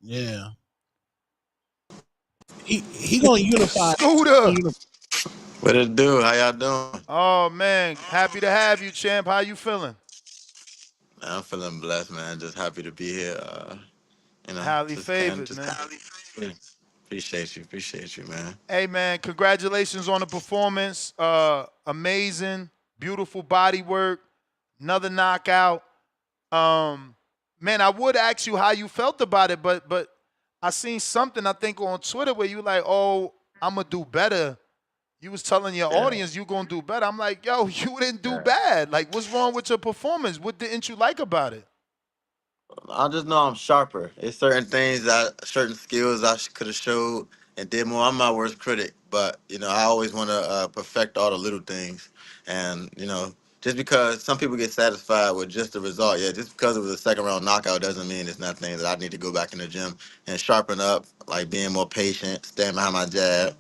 Yeah. He gonna unify. Scooter. What it do? How y'all doing? Oh man, happy to have you, champ. How you feeling? Man, I'm feeling blessed, man. Just happy to be here. Highly Just can favored, just man. appreciate you, man. Hey man, congratulations on the performance. Amazing, beautiful body work, another knockout. Um, man, I would ask you how you felt about it, but I seen something I think on Twitter where you like, oh, I'm gonna do better. You was telling your Yeah. audience you gonna do better. I'm like, yo, you didn't do Yeah. bad. Like, what's wrong with your performance? What didn't you like about it? I just know I'm sharper. It's certain skills I could have showed and did more. I'm my worst critic, but I always want to perfect all the little things. And just because some people get satisfied with just the result, yeah, just because it was a second round knockout doesn't mean it's not things that I need to go back in the gym and sharpen up, like being more patient, staying behind my jab.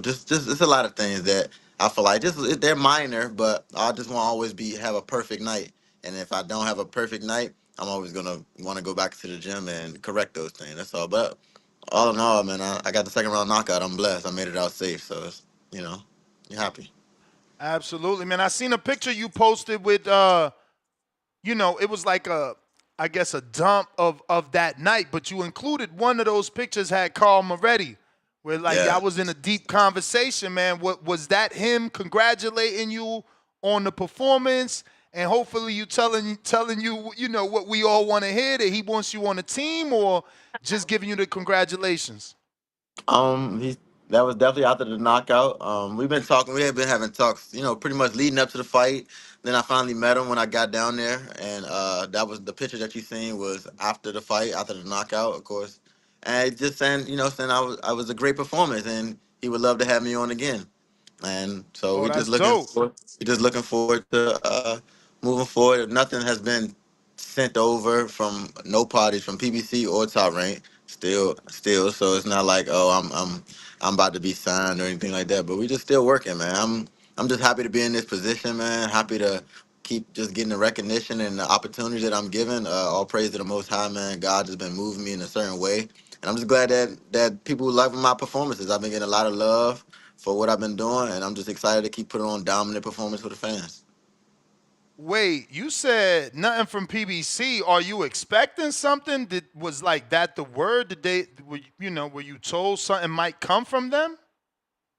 Just it's a lot of things that I feel like they're minor, but I just want to always have a perfect night. And if I don't have a perfect night, I'm always gonna want to go back to the gym and correct those things. That's all. But all in all, man, I got the second round knockout. I'm blessed. I made it out safe. So you know, you're happy. Absolutely, man. I seen a picture you posted with it was like I guess a dump of that night, but you included one of those pictures had Carl Moretti, where like Yeah. y'all was in a deep conversation, man. What was that him congratulating you on the performance? And hopefully you telling you, what we all want to hear, that he wants you on the team, or just giving you the congratulations. He That was definitely after the knockout. We've been talking. We have been having talks. Pretty much leading up to the fight. Then I finally met him when I got down there, and that was the picture that you seen was after the fight, after the knockout, of course. And just saying I was a great performance, and he would love to have me on again. And so Oh, we just that's looking dope. forward. We just looking forward to moving forward. Nothing has been sent over from no parties from PBC or Top Rank. Still. So it's not like I'm about to be signed or anything like that. But we just still working, man. I'm just happy to be in this position, man. Happy to keep just getting the recognition and the opportunity that I'm given. All praise to the Most High, man. God has been moving me in a certain way, and I'm just glad that people like my performances. I've been getting a lot of love for what I've been doing, and I'm just excited to keep putting on dominant performance for the fans. Wait, you said nothing from PBC. Are you expecting something? Was like that the word? Did they, were you told something might come from them?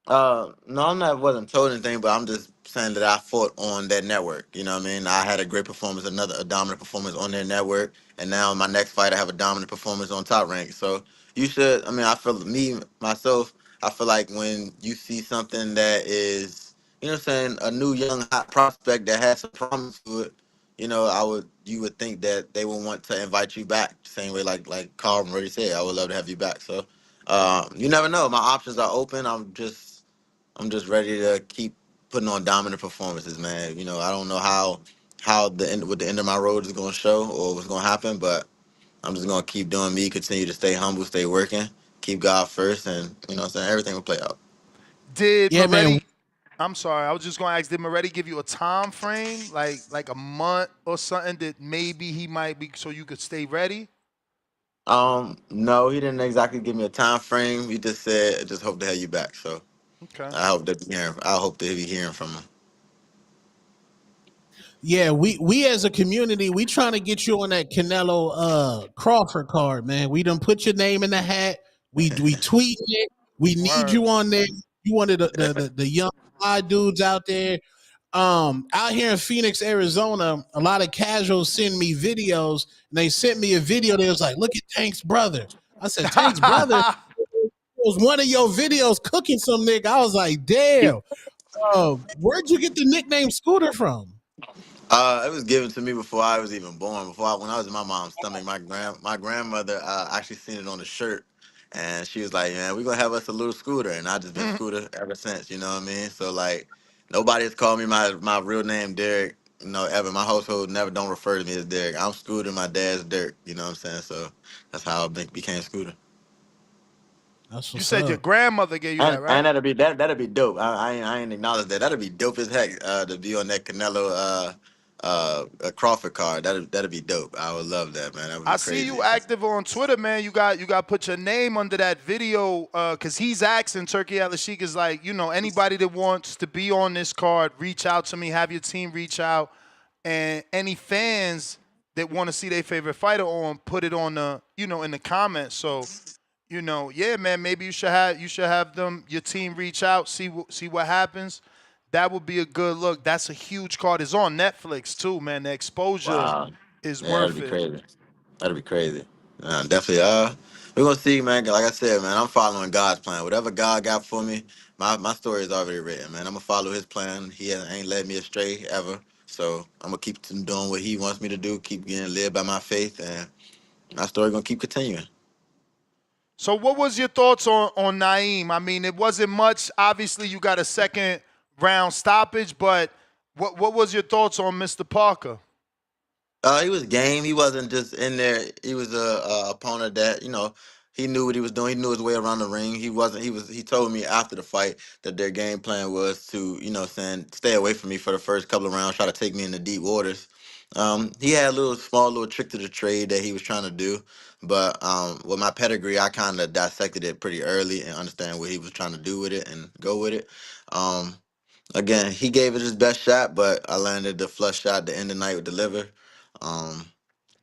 No, I'm not wasn't told anything, but I'm just saying that I fought on that network. You know what I mean? I had a great performance, another a dominant performance on their network, and now in my next fight, I have a dominant performance on Top Rank. So you should. I mean, I feel me myself. I feel like when you see something that is, what I'm saying, a new young hot prospect that has some promise to it, you would think that they would want to invite you back. Same way like Carl already said, I would love to have you back. So you never know. My options are open. I'm just ready to keep putting on dominant performances, man. I don't know how what the end of my road is going to show or what's going to happen, but I'm just going to keep doing me, continue to stay humble, stay working, keep God first, and what I'm saying, everything will play out. Did Yeah, man. Moretti? I'm sorry, I was just going to ask. Did Moretti give you a time frame, like a month or something, that maybe he might be so you could stay ready? No, he didn't exactly give me a time frame. He just said, "Just hope to have you back." So Okay. I hope to be hearing from him. Yeah, we as a community, we trying to get you on that Canelo Crawford card, man. We done put your name in the hat. We tweet it. We need Word. you on there. You one of the young fly dudes out there. Out here in Phoenix, Arizona, a lot of casuals send me videos, and they sent me a video. They was like, "Look at Tank's brother." I said, "Tank's brother." Was one of your videos cooking some nigga. I was like, "Damn." Where'd you get the nickname Scooter from? It was given to me before I was even born. When I was in my mom's stomach, my grandmother actually seen it on the shirt, and she was like, "Man, we're gonna have us a little Scooter," and I just been Scooter ever since. You know what I mean? So like, nobody has called me my real name, Derek. Ever. My household never don't refer to me as Derek. I'm Scooter. My dad's Dirk. You know what I'm saying? So that's how became Scooter. That's You what's said your up. grandmother gave you that, And right? that'd be dope. I ain't acknowledged that. That'd be dope as heck to be on that Canelo. a Crawford card. That'd be dope. I would love that, man. That would I be see you crazy. active on Twitter, man. You got put your name under that video, cause he's asking Turkey Al Sheik is like, anybody that wants to be on this card, reach out to me. Have your team reach out, and any fans that want to see their favorite fighter on, put it on the, in the comments. So, yeah, man. Maybe you should have them your team reach out, see what happens. That would be a good look. That's a huge card. It's on Netflix too, man. The exposure Wow. is Yeah, that'd worth be it. crazy. That'd be crazy. Definitely. We're gonna see, man. Like I said, man, I'm following God's plan. Whatever God got for me, my story is already written, man. I'm gonna follow His plan. Ain't led me astray ever. So I'm gonna keep doing what He wants me to do. Keep getting led by my faith, and my story gonna keep continuing. So what was your thoughts on Naeem? I mean, it wasn't much. Obviously, you got a second round stoppage, but what was your thoughts on Mr. Parker? He was game. He wasn't just in there. He was a opponent that he knew what he was doing. He knew his way around the ring. He wasn't. He was. He told me after the fight that their game plan was to saying stay away from me for the first couple of rounds, try to take me into deep waters. He had a small little trick to the trade that he was trying to do, but with my pedigree, I kind of dissected it pretty early and understand what he was trying to do with it and go with it. Um, Again, he gave it his best shot, but I landed the flush shot to end the night with the liver. Um,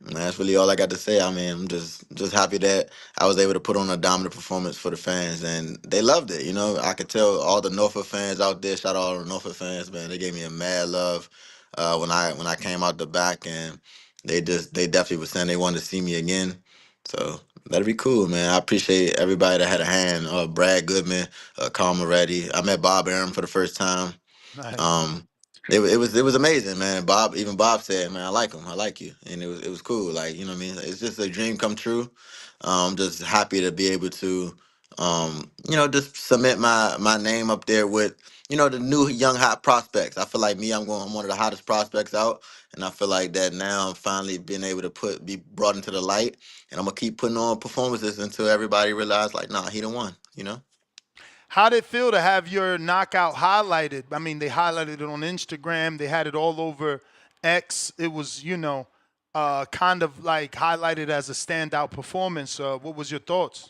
and that's really all I got to say. I mean, I'm just happy that I was able to put on a dominant performance for the fans, and they loved it. I could tell all the Norfolk fans out there. Shout out all the Norfolk fans, man. They gave me a mad love when I came out the back, and they definitely were saying they wanted to see me again. So that'd be cool, man. I appreciate everybody that had a hand. Brad Goodman, Carl Moretti. I met Bob Arum for the first time. Nice. Um, it was amazing, man. Bob said, "Man, I like him. I like you," and it was cool. Like what I mean. It's just a dream come true. Just happy to be able to, just submit my name up there with the new young hot prospects. I feel like I'm one of the hottest prospects out, and I feel like that now I'm finally being able to be brought into the light, and I'm gonna keep putting on performances until everybody realize like, nah, he the one. How did it feel to have your knockout highlighted? I mean, they highlighted it on Instagram. They had it all over X. It was, kind of like highlighted as a standout performance. What was your thoughts?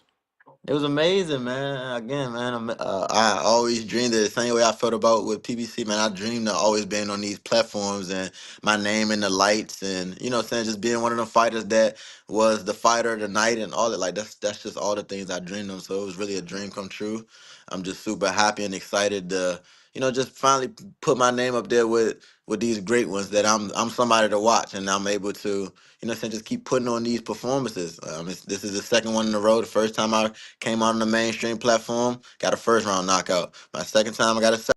It was amazing, man. Again, man, I always dreamed it the same way I felt about with PBC, man. I dreamed of always being on these platforms and my name in the lights and, what I'm saying, just being one of the fighters that was the fighter of the night and all that. Like, that's just all the things I dreamed of. So it was really a dream come true. I'm just super happy and excited to, just finally put my name up there with these great ones that I'm somebody to watch and I'm able to, saying, just keep putting on these performances. This is the second one in a row. The first time I came out on the mainstream platform, got a first round knockout. My second time, I got a second.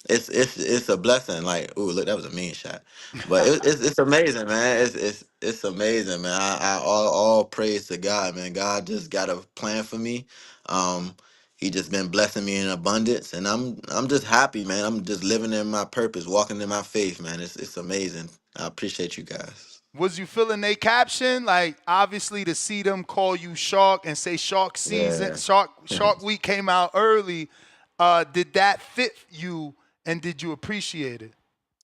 It's a blessing. Like, ooh, look, that was a mean shot, but it's amazing, man. It's amazing, man. All praise to God, man. God just got a plan for me. Um, he just been blessing me in abundance, and I'm just happy, man. I'm just living in my purpose, walking in my faith, man. It's amazing. I appreciate you guys. Was you feeling they caption? Like obviously to see them call you Shark and say Shark season, Yeah. Shark Week came out early. Did that fit you and did you appreciate it?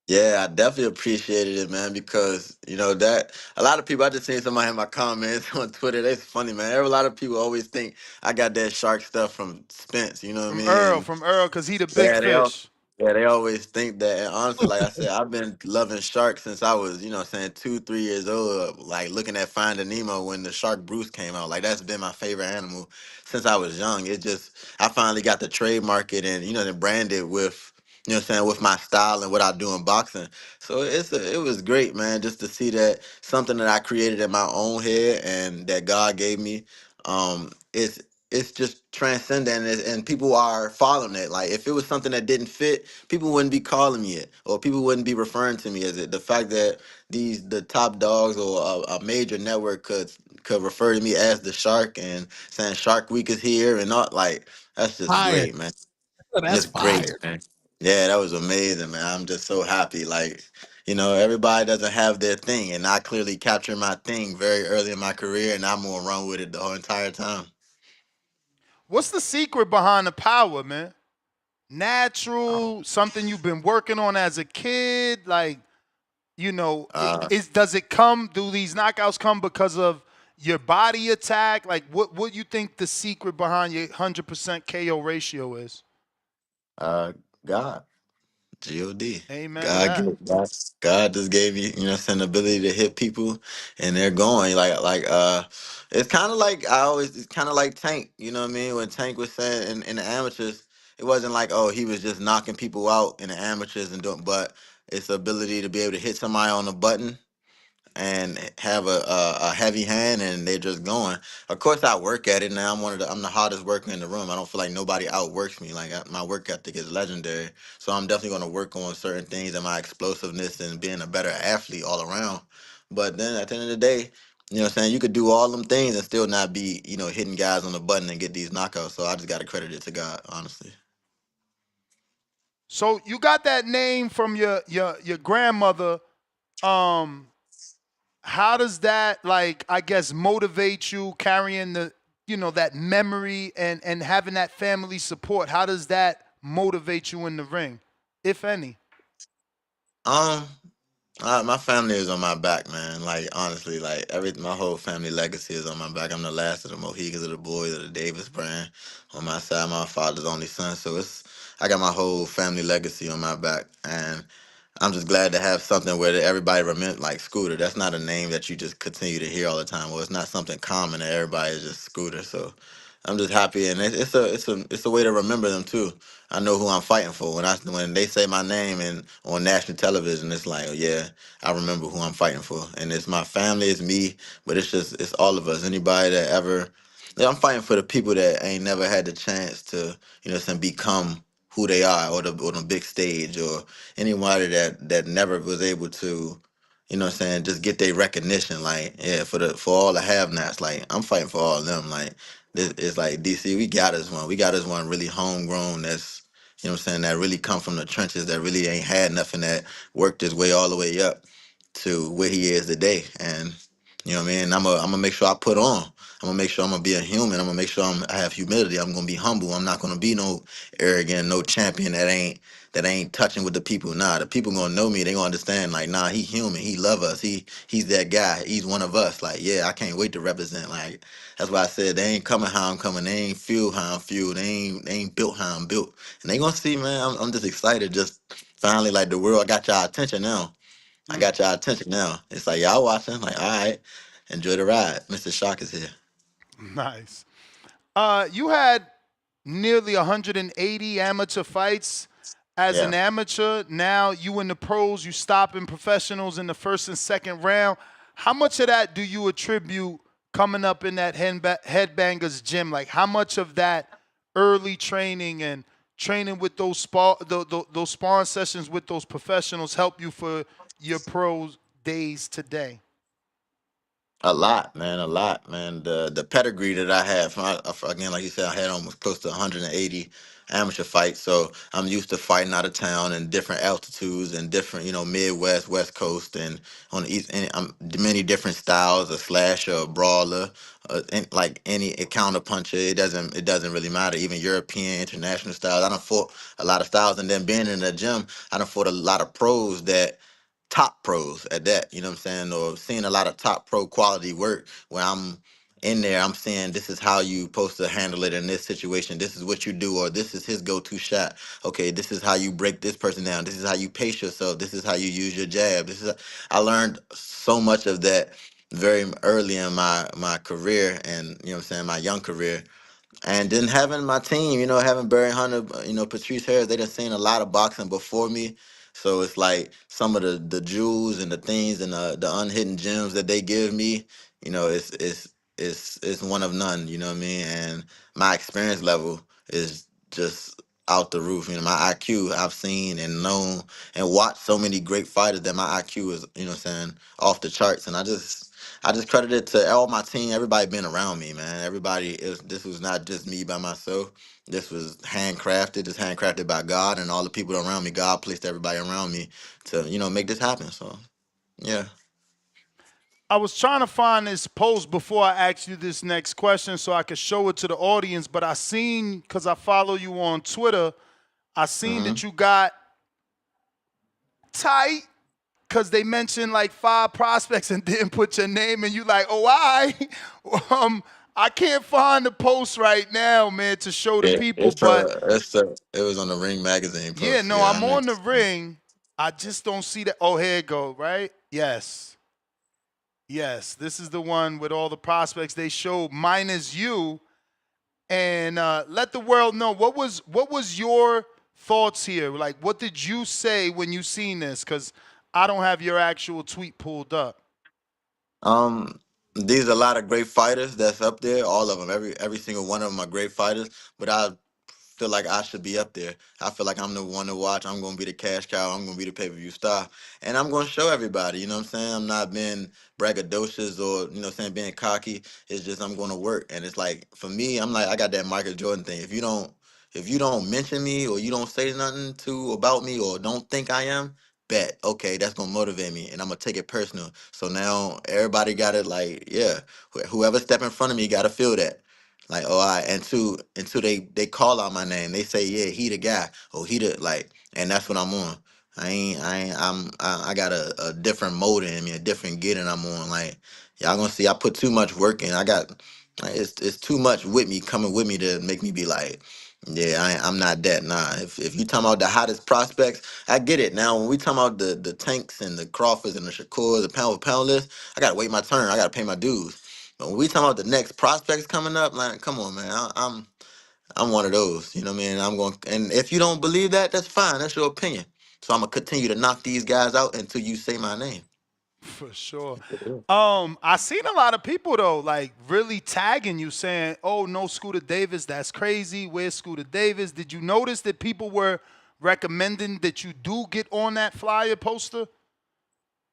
Yeah, I definitely appreciated it, man, because that a lot of people. I just seen somebody in my comments on Twitter. That's funny, man. A lot of people always think I got that shark stuff from Spence. You know what I mean? And From Earl, cause he the big yeah, fish. they always think that. And honestly, like I said, I've been loving sharks since I was, saying 2, 3 years old. Like looking at Finding Nemo when the shark Bruce came out. Like that's been my favorite animal since I was young. It just I finally got to trademark it and then brand it with. With my style and what I do in boxing. So it was great, man, just to see that something that I created in my own head and that God gave me. It's just transcendent and people are following it. Like if it was something that didn't fit, people wouldn't be calling me it or people wouldn't be referring to me as it. The fact that the top dogs or a major network could refer to me as the shark and saying Shark Week is here and not like that's just Fire. great, man. That's Just great, fire. man. Yeah, that was amazing, man. I'm just so happy. Like, everybody doesn't have their thing, and I clearly captured my thing very early in my career, and I'm gonna run with it the whole entire time. What's the secret behind the power, man? Natural, something you've been working on as a kid, like You know, Uh, does it come? Do these knockouts come because of your body attack? Like, what you think the secret behind your 100% KO ratio is? uh, God. God. Amen to God, that. God just gave you, you know, an ability to hit people, and they're going it's kind of like it's kind of like Tank. You know what I mean? When Tank was saying in the amateurs, it wasn't like, oh, he was just knocking people out in the amateurs and doing, but it's the ability to be able to hit somebody on the button and have a heavy hand, and they're just going. Of course, I work at it now. I'm the hardest worker in the room. I don't feel like nobody outworks me. My work ethic is legendary. So I'm definitely going to work on certain things and my explosiveness and being a better athlete all around. But then at the end of the day, you know what I'm saying, you could do all them things and still not be, you know, hitting guys on the button and get these knockouts. So I just got to credit it to God, honestly. So you got that name from your grandmother. Um, how does that, like, I guess, motivate you carrying the, that memory and having that family support? How does that motivate you in the ring, if any? Um, my family is on my back, man. Like honestly, like my whole family legacy is on my back. I'm the last of the Mohegans, of the boys of the Davis brand. On my side, my father's only son, so I got my whole family legacy on my back, and I'm just glad to have something where everybody remember, like Scooter. That's not a name that you just continue to hear all the time. Well, it's not something common that everybody is just Scooter. So I'm just happy, and it's a way to remember them too. I know who I'm fighting for. When they say my name and on national television, it's like, oh yeah, I remember who I'm fighting for, and it's my family, it's me, but it's all of us. Anybody that ever, yeah, I'm fighting for the people that ain't never had the chance to, you know, become who they are, or the big stage, or anybody that never was able to, you know what I'm saying, just get their recognition. Like, yeah, for all the have nots, like I'm fighting for all of them. Like it's like DC, we got us one. We got us one really homegrown that's, you know what I'm saying, that really come from the trenches, that really ain't had nothing, that worked his way all the way up to where he is today. And you know what I mean? I'm gonna make sure I put on. I'm gonna make sure I'm gonna be a human. I'm gonna make sure I have humility. I'm gonna be humble. I'm not gonna be no arrogant, no champion that ain't touching with the people. Nah, the people gonna know me. They gonna understand. Like, nah, he human. He love us. He's that guy. He's one of us. Like, yeah, I can't wait to represent. Like, that's why I said they ain't coming how I'm coming. They ain't fueled how I'm fueled. They ain't built how I'm built. And they gonna see, man. I'm just excited. Just finally, like the world got y'all attention now. I Mm, got y'all attention now. It's like y'all watching. Like, all right, enjoy the ride. Mr. Shock is here. nice. You had nearly 180 amateur fights as Yeah. an amateur. Now you in the pros, you stopping professionals in the first and second round. How much of that do you attribute coming up in that headbangers gym? Like how much of that early training and training with those sparring sessions with those professionals help you for your pros days today? A lot, man. A lot, man. The pedigree that I have, again, like you said, I had almost close to 180 amateur fights. So I'm used to fighting out of town and different altitudes and different, you know, Midwest, West Coast, and on the East. Many different styles: a slasher, a brawler, like any a counter puncher. It doesn't really matter. Even European, international styles. I done fought a lot of styles, and then being in the gym, I done fought a lot of pros that top pros at that, you know what I'm saying? Or seeing a lot of top pro quality work where I'm in there, I'm saying this is how you supposed to handle it in this situation. This is what you do, or this is his go-to shot. Okay, this is how you break this person down. This is how you pace yourself. This is how you use your jab. I learned so much of that very early in my career, and you know what I'm saying, my young career. And then having my team, you know, having Barry Hunter, you know, Patrice Harris, they done seen a lot of boxing before me. So it's like some of the jewels and the things and the unhidden gems that they give me, you know, it's one of none, you know what I mean? And my experience level is just out the roof. You know, my IQ, I've seen and known and watched so many great fighters that my IQ is, you know what I'm saying, off the charts. And I just credit it to all my team, everybody been around me, man. This was not just me by myself. This was handcrafted. It's handcrafted by God and all the people around me. God placed everybody around me to, you know, make this happen. So, yeah. I was trying to find this post before I asked you this next question so I could show it to the audience, but I seen, because I follow you on Twitter, I seen hmm that you got tight because they mentioned like 5 prospects and didn't put your name, and you like, oh, I, I can't find the post right now, man, to show the Yeah, people. But it was on the Ring magazine yeah, post. no, Yeah, I I'm know. on the ring. I just don't see that. Oh, here it go. Right? Yes, yes. This is the one with all the prospects they showed minus you, and let the world know what was your thoughts here. Like, what did you say when you seen this? Because I don't have your actual tweet pulled up. These are a lot of great fighters that's up there. All of them, every single one of them are great fighters. But I feel like I should be up there. I feel like I'm the one to watch. I'm gonna be the cash cow. I'm gonna be the pay-per-view star, and I'm gonna show everybody. You know what I'm saying? I'm not being braggadocious or what I'm saying being cocky. It's just I'm gonna work, and it's like for me, I'm like I got that Michael Jordan thing. If you don't mention me or you don't say nothing to about me or don't think I am, bet okay, that's gonna motivate me, and I'm gonna take it personal. So now everybody got it like yeah, whoever step in front of me got to feel that. Like, oh, I and two, they call out my name. They say, yeah, he the guy. Oh, he the like, and that's what I'm on. I got a different motor in me, a different getting I'm on. Like, y'all gonna see, I put too much work in. I got, like, it's too much with me coming with me to make me be like, yeah, I'm not that. Nah, if you talking about the hottest prospects, I get it. Now, when we talking about the Tanks and the Crawfords and the Shakurs, the pound for pound list, I gotta wait my turn. I gotta pay my dues. But when we talking about the next prospects coming up, like, come on, man, I'm one of those. You know what I mean? I'm going, and if you don't believe that, that's fine. That's your opinion. So I'm gonna continue to knock these guys out until you say my name. For sure. I seen a lot of people though, like really tagging you, saying, "Oh, no, Scooter Davis, that's crazy. Where's Scooter Davis?" Did you notice that people were recommending that you do get on that flyer poster?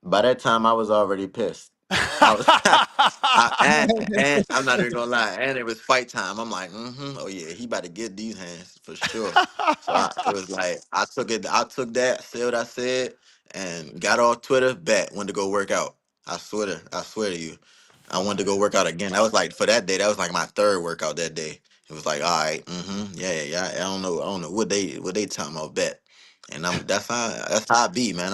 By that time, I was already pissed. I was, and I'm not even gonna lie, and it was fight time. I'm like, oh yeah, he about to get these hands for sure. So it was like I took that, said what I said, and got off Twitter. Bet went to go work out. I swear to you, I wanted to go Fire. work out again. That was like for that day. That was like my third workout that day. It was like, all right, yeah. I don't know what they talking about. Bet, and that's how I be, man.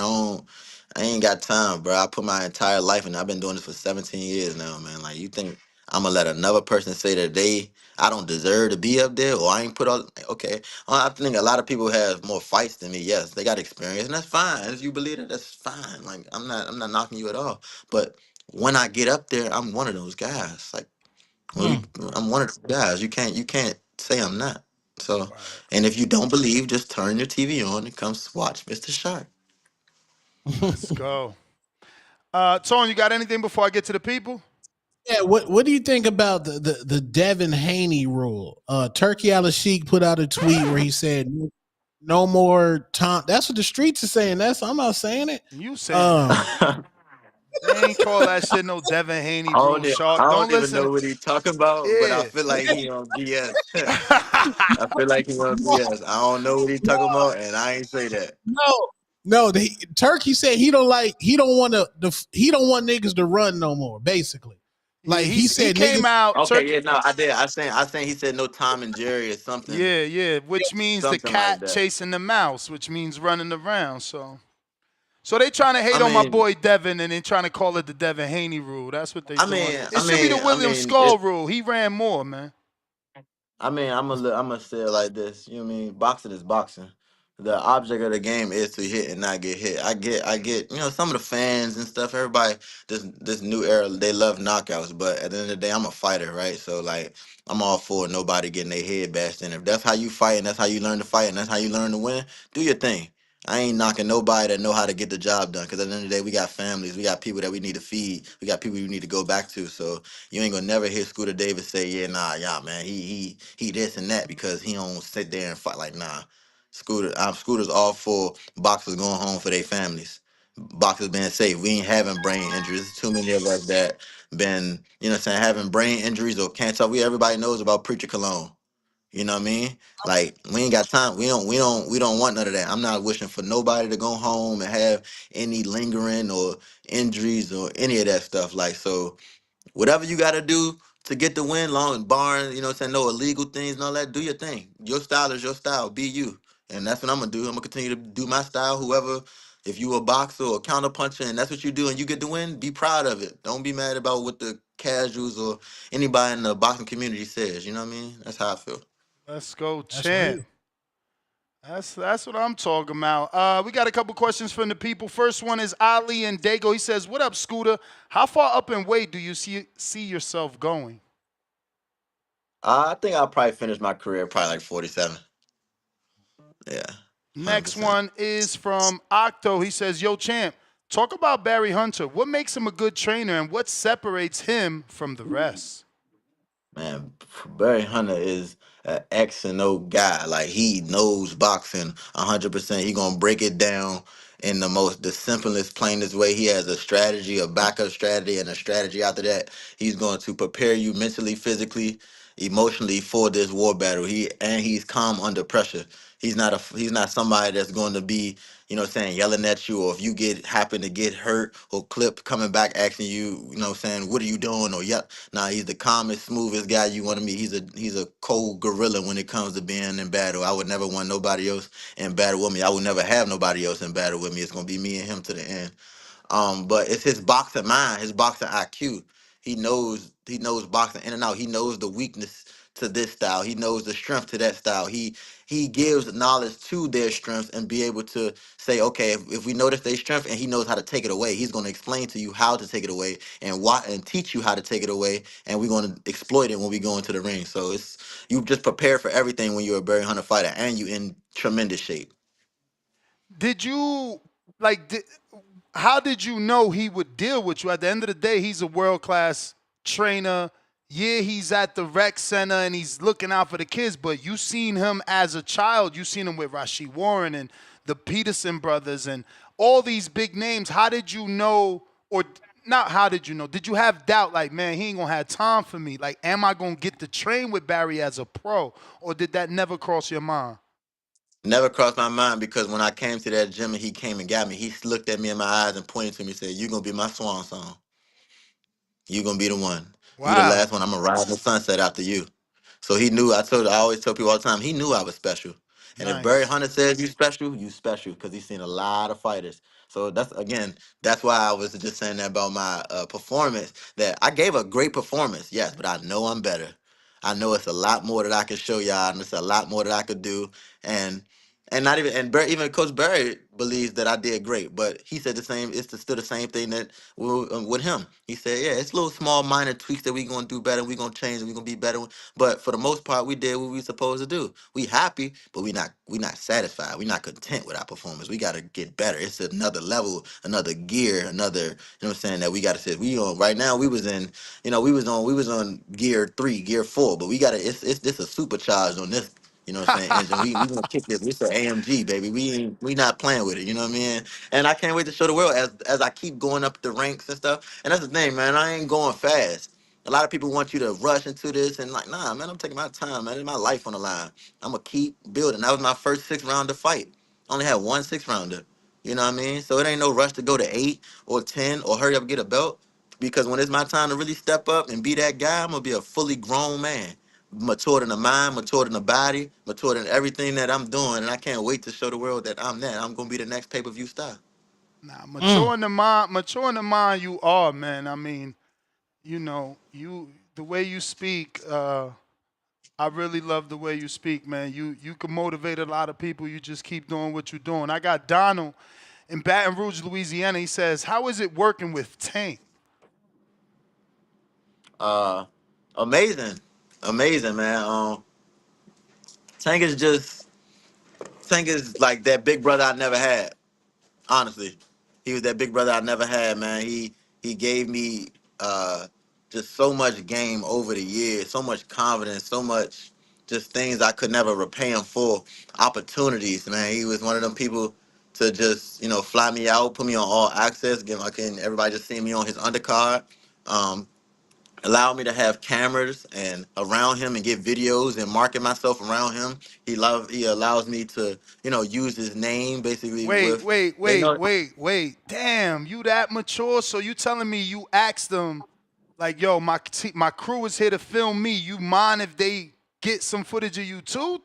I ain't got time, bro. I put my entire life in. I've been doing this for 17 years now, man. Like, you think I'm gonna let another person say that I don't deserve to be up there, or I ain't put all? Okay, I think a lot of people have more fights than me. Yes, they got experience, and that's fine. If you believe it, that's fine. Like, I'm not knocking you at all. But when I get up there, I'm one of those guys. Like, when Mm. you, I'm one of those guys. You can't say I'm not. So, Right. and if you don't believe, just turn your TV on and come watch Mr. Shark. Let's go. Tone, you got anything before I get to the people? Yeah, what do you think about the Devin Haney rule? Turkey Al Sheik put out a tweet where he said no more Tom. That's what the streets are saying. I'm not saying it. You saying that? Um, They ain't call that shit no Devin Haney rule, I Shark. Don't don't even listen. know what he's talking about, but I Yeah. feel like he on BS. I feel like he on BS. I don't know what he's talking about, and I ain't say that. no, no. Turkey said he don't want niggas to run no more. Basically, Yeah, like he he said, came niggas. out. Okay, Turkey. yeah, no, I did. I saying he said no Tom and Jerry or something, Yeah, yeah, which means the something like cat that. chasing the mouse, which means running around. So they trying to I hate on my mean, boy Devin, and they trying to call it the Devin Haney rule. That's what they I doing. mean, It I should be the mean, I William mean, Skull it's rule. He ran more, man. I'm gonna say it like this. You know what I mean? Boxing is boxing. The object of the game is to hit and not get hit. I get. Some of the fans and stuff. Everybody, this new era, they love knockouts. But at the end of the day, I'm a fighter, right? So like, I'm all for nobody getting their head bashed in. If that's how you fight and that's how you learn to fight and that's how you learn to win, do your thing. I ain't knocking nobody that know how to get the job done. Because at the end of the day, we got families, we got people that we need to feed, we got people we need to go back to. So you ain't gonna never hear Scooter Davis say, "Yeah, nah, yeah, man, he this and that," because he don't sit there and fight. Like, nah, Scooter's all for boxers going home for their families, boxers being safe. We ain't having brain injuries. There's too many of us that been, what I'm saying, having brain injuries or cancer. Everybody knows about Preacher Cologne. You know what I mean? Like, we ain't got time. We don't want none of that. I'm not wishing for nobody to go home and have any lingering or injuries or any of that stuff. Like, so whatever you got to do to get the win, long and barring, what I'm saying, no illegal things and all that, do your thing. Your style is your style. Be you. And that's what I'm going to do. I'm going to continue to do my style. Whoever, If you a boxer or counterpuncher and that's what you do and you get the win, be proud of it. Don't be mad about what the casuals or anybody in the boxing community says. You know what I mean? That's how I feel. Let's go, That's champ. real. That's what I'm talking about. We got a couple questions from the people. First one is Ali and Dago. He says, "What up, Scooter? How far up in weight do you see yourself going?" I think I'll probably finish my career probably like 47. Yeah, Next 100%. one is from Octo. He says, "Yo, champ, talk about Barry Hunter. What makes him a good trainer, and what separates him from the rest?" Man, Barry Hunter is an X and O guy. Like he knows boxing 100%. He gonna break it down in the simplest, plainest way. He has a strategy, a backup strategy, and a strategy after that. He's going to prepare you mentally, physically, emotionally for this war battle. He's calm under pressure. He's not somebody that's going to be, yelling at you, or if you happen to get hurt or clipped coming back asking you, what are you doing, or yeah. Nah, he's the calmest, smoothest guy you want to meet. He's a cold gorilla when it comes to being in battle. I would never want nobody else in battle with me. I would never have nobody else in battle with me. It's gonna be me and him to the end. But it's his boxing mind, his boxing IQ. He knows boxing in and out. He knows the weakness to this style. He knows the strength to that style. He gives knowledge to their strengths and be able to say, okay, if we notice their strength, and he knows how to take it away, he's going to explain to you how to take it away and why, and teach you how to take it away, and we're going to exploit it when we go into the ring. So it's you just prepare for everything when you're a Barry Hunter fighter, and you in tremendous shape. Did you like? How did you know he would deal with you? At the end of the day, he's a world class trainer. Yeah, he's at the rec center and he's looking out for the kids. But you seen him as a child. You seen him with Rashid Warren and the Peterson brothers and all these big names. How did you know, or not? How did you know? Did you have doubt? Like, man, he ain't gonna have time for me. Like, am I gonna get to train with Barry as a pro, or did that never cross your mind? Never crossed my mind, because when I came to that gym and he came and got me, he looked at me in my eyes and pointed to me and said, "You're gonna be my swan song. You're gonna be the one. You the Wow, last one. I'm gonna ride the sunset after you." So he knew. I always tell people all the time, he knew I was special. And if Barry nice. Hunter says you special, because he's seen a lot of fighters. So that's why I was just saying that about my performance. That I gave a great performance, yes, but I know I'm better. I know it's a lot more that I can show y'all, and it's a lot more that I could do. And not even even Coach Barry believes that I did great, but he said the same. Still the same thing that with him. He said, yeah, it's little small minor tweaks that we gonna do better. We gonna change. And we gonna be better. But for the most part, we did what we supposed to do. We happy, but we not satisfied. We not content with our performance. We gotta get better. It's another level, another gear, another. You know what I'm saying? That we gotta say we on right now. We was in. We was on gear 3, gear 4, but we gotta. It's this a supercharged on this. You know what I'm saying? Engine. We gonna kick this. It's an AMG, baby. We not playing with it. You know what I mean? And I can't wait to show the world as I keep going up the ranks and stuff. And that's the thing, man. I ain't going fast. A lot of people want you to rush into this, and like, nah, man, I'm taking my time, man. It's my life on the line. I'm gonna keep building. That was my first 6 rounder fight. I only had one 6 rounder. You know what I mean? So it ain't no rush to go to 8 or 10 or hurry up and get a belt. Because when it's my time to really step up and be that guy, I'm gonna be a fully grown man, matured in the mind, matured in the body, matured in everything that I'm doing, and I can't wait to show the world that I'm that. I'm gonna be the next pay-per-view star. Nah, Mm. mature in the mind you are, man. I mean, the way you speak, I really love the way you speak, man. You can motivate a lot of people. You just keep doing what you're doing. I got Donald in Baton Rouge, Louisiana. He says, "How is it working with Tank?" Uh, amazing, amazing, man. Tank is just Tank is like that big brother I never had. Honestly, he was that big brother I never had, man. He gave me uh just so much game over the years, so much confidence, so much just things I could never repay him for. Opportunities, man. He was one of them people to just fly me out, put me on all access, give like everybody just seeing me on his undercard. Um, Allow me to have cameras and around him and get videos and market myself around him. He allows me to use his name basically Wait, with wait, they wait, know. wait, wait. Damn, you that mature? So you telling me you asked them, like, yo, my crew is here to film me. You mind if they get some footage of you too?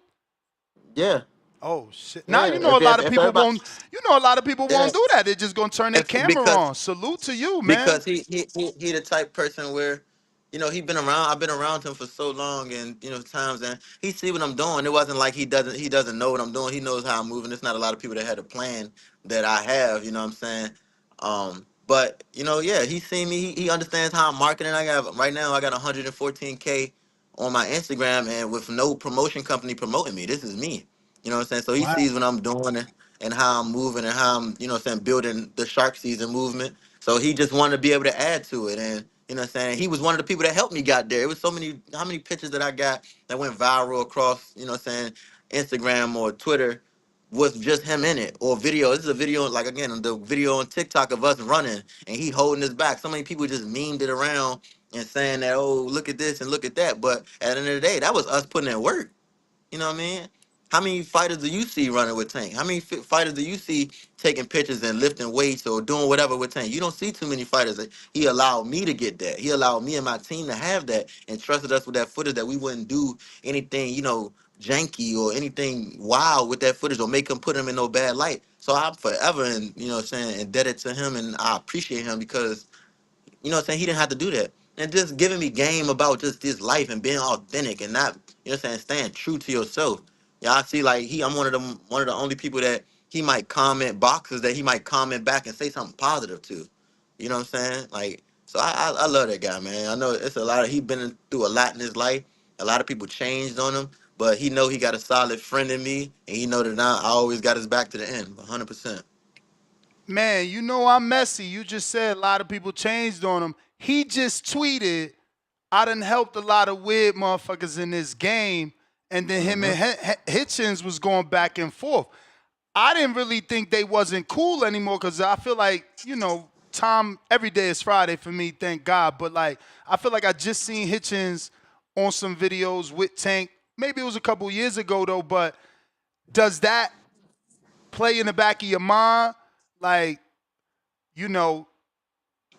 Yeah, Oh shit! Now Yeah, you know a lot of if people everybody, won't. You know a lot of people yeah, won't do that. They're just gonna turn their if camera because on. Salute to you, man. because he the type person where, he been around. I've been around him for so long, and times, and he see what I'm doing. It wasn't like he doesn't know what I'm doing. He knows how I'm moving. It's not a lot of people that had a plan that I have. You know what I'm saying? But yeah, he seen me. He understands how I'm marketing. I got right now. I got 114K on my Instagram, and with no promotion company promoting me. This is me. You know what I'm saying? So he Wow. sees what I'm doing and how I'm moving and how I'm, building the shark season movement. So he just wanted to be able to add to it. And, he was one of the people that helped me got there. It was so many, how many pictures that I got that went viral across, Instagram or Twitter was just him in it, or video. This is a video, like, again, the video on TikTok of us running and he holding his back. So many people just memed it around and saying that, oh, look at this and look at that. But at the end of the day, that was us putting in work. You know what I mean? How many fighters do you see running with Tank? How many fighters do you see taking pictures and lifting weights or doing whatever with Tank? You don't see too many fighters. He allowed me to get that. He allowed me and my team to have that and trusted us with that footage that we wouldn't do anything, janky or anything wild with that footage or make him put him in no bad light. So I'm forever and indebted to him, and I appreciate him because he didn't have to do that. And just giving me game about just this life and being authentic and not, staying true to yourself. Yeah, I see like I'm one of the only people that he might comment boxes that he might comment back and say something positive to. You know what I'm saying? Like, so I love that guy, man. I know it's a lot of, he been through a lot in his life. A lot of people changed on him, but he know he got a solid friend in me, and he know that I always got his back to the end, 100%. Man, you know I'm messy. You just said a lot of people changed on him. He just tweeted, I done helped a lot of weird motherfuckers in this game. And then him Hmm. and Hitchens was going back and forth. I didn't really think they wasn't cool anymore because I feel like, Tom, every day is Friday for me, thank God. But like, I feel like I just seen Hitchens on some videos with Tank. Maybe it was a couple years ago though, but does that play in the back of your mind? Like, you know,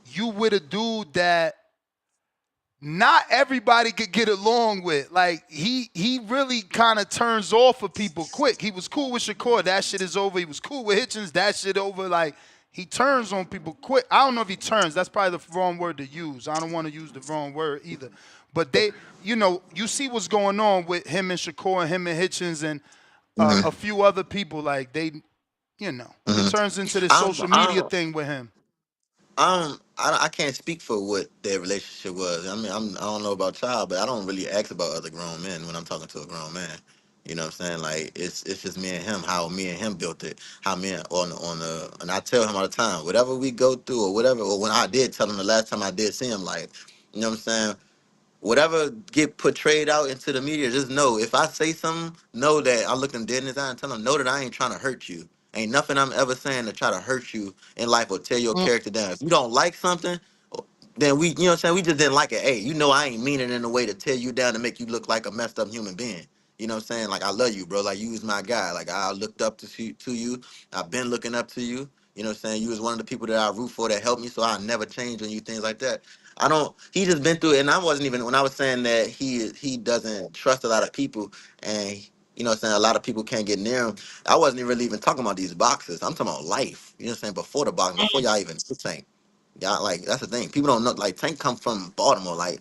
you with a dude that not everybody could get along with. Like he really kind of turns off of people quick. He was cool with Shakur, that shit is over. He was cool with Hitchens, that shit over. Like he turns on people quick. I don't know if he turns. That's probably the wrong word to use. I don't want to use the wrong word either. But they, you see what's going on with him and Shakur and him and Hitchens and a Hmm. few other people. Like it Hmm. turns into this I'm, social media I'm, thing with him. I can't speak for what their relationship was. I mean, I don't know about y'all, but I don't really ask about other grown men when I'm talking to a grown man. You know what I'm saying? Like it's just me and him, how me and him built it, how me and, on the and I tell him all the time, whatever we go through or whatever, or when I did tell him the last time I did see him, like, you know what I'm saying? Whatever get portrayed out into the media, just know if I say something, know that I look him dead in his eye and tell him, know that I ain't trying to hurt you. Ain't nothing I'm ever saying to try to hurt you in life or tear your Mm, character down. If you don't like something, then we, you know what I'm saying, we just didn't like it. Hey, I ain't mean it in a way to tear you down to make you look like a messed up human being. You know what I'm saying? Like, I love you, bro. Like, you was my guy. Like, I looked up to you. I've been looking up to you. You know what I'm saying? You was one of the people that I root for that helped me, so I never change on you, things like that. I don't, he just been through it. And I wasn't even, when I was saying that he doesn't trust a lot of people and, you know what I'm saying, a lot of people can't get near him, I wasn't even really even talking about these boxes. I'm talking about life. You know what I'm saying? Before the boxing, before y'all even saying. Yeah, like that's the thing. People don't know. Like Tank come from Baltimore. Like